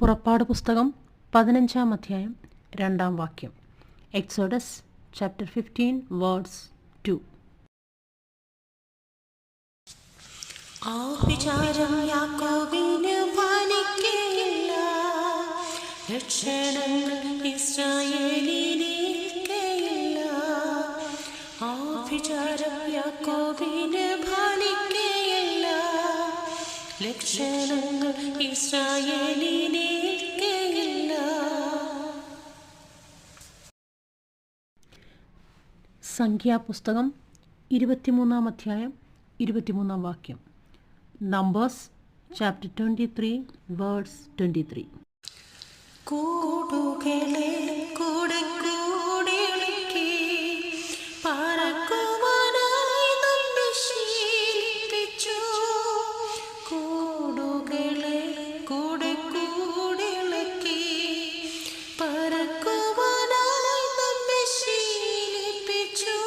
പുറപ്പാട് പുസ്തകം 15-ാം അധ്യായം 2-ാം വാക്യം. Exodus chapter 15 words 2. ആഭിചാരം യാക്കോബിന് ഫലിക്കയില്ല, ലക്ഷണങ്ങൾ ഇസ്രായേലിനിൽക്കയില്ല. ആഭിചാരം യാക്കോബിന് ഫലിക്കയില്ല, ലക്ഷണങ്ങൾ ഇസ്രായേലിനിൽക്കയില്ല. സംഖ്യാപുസ്തകം 23-ാം അധ്യായം 23-ാം വാക്യം. Numbers chapter 23 words 23. കൂടുകളെ കൂടെ കൂടിളക്കി പറക്കുവാനായി നമ്മെ ശീലിപ്പിച്ചു. കൂടുകളെ കൂടെ കൂടിളക്കി പറക്കുവാനായി നമ്മെ ശീലിപ്പിച്ചു.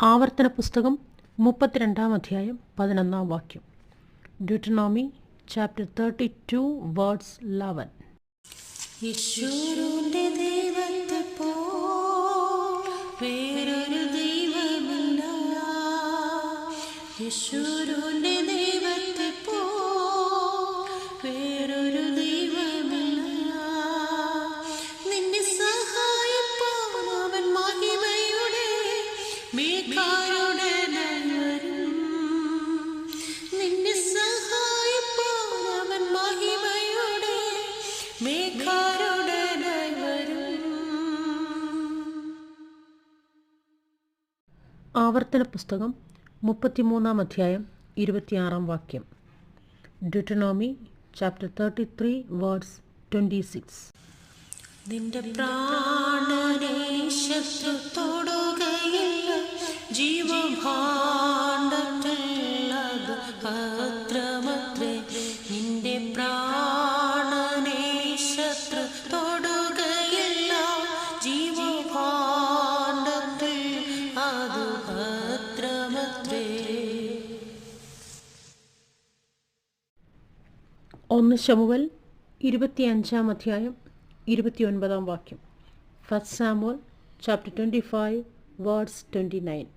ആവർത്തന പുസ്തകം 32-ാം അധ്യായം 11-ാം വാക്യം. ഡ്യൂട്ടണോമി ചാപ്റ്റർ 32 വേർഡ്സ് 11. യേശുവിന്റെ ദൈവത്തെ പോൽ വേറൊരു ദൈവമില്ല. യേശുവിന്റെ ദൈവത്തെ പോൽ വേറൊരു ദൈവമില്ല. നിന്നെ സഹായിപ്പാൻ അവൻ മഹിമയുടെ മേഘാരുടനായി വരും. നിന്നെ സഹായിപ്പാൻ അവൻ മഹിമയുടെ മേഘാരുടനായി വരും. ആവർത്തന പുസ്തകം 33-ാം അധ്യായം 26-ാം വാക്യം. ഡ്യൂട്ടണോമി ചാപ്റ്റർ 33 വേർഡ്സ് 26. നിന്റെ പ്രാണനെ ശത്രു തൊടുകയില്ല, ജീവഭാണ്ഡത്തിൽ അത് ഭദ്രമത്രേ. നിന്റെ പ്രാണനെ ശത്രു തൊടുകയില്ല, ജീവഭാണ്ഡത്തിൽ അത് ഭദ്രമത്രേ. 1 ശമൂവേൽ 25-ാം അധ്യായം 29-ാം വാക്യം. First Samuel chapter 25 words 29.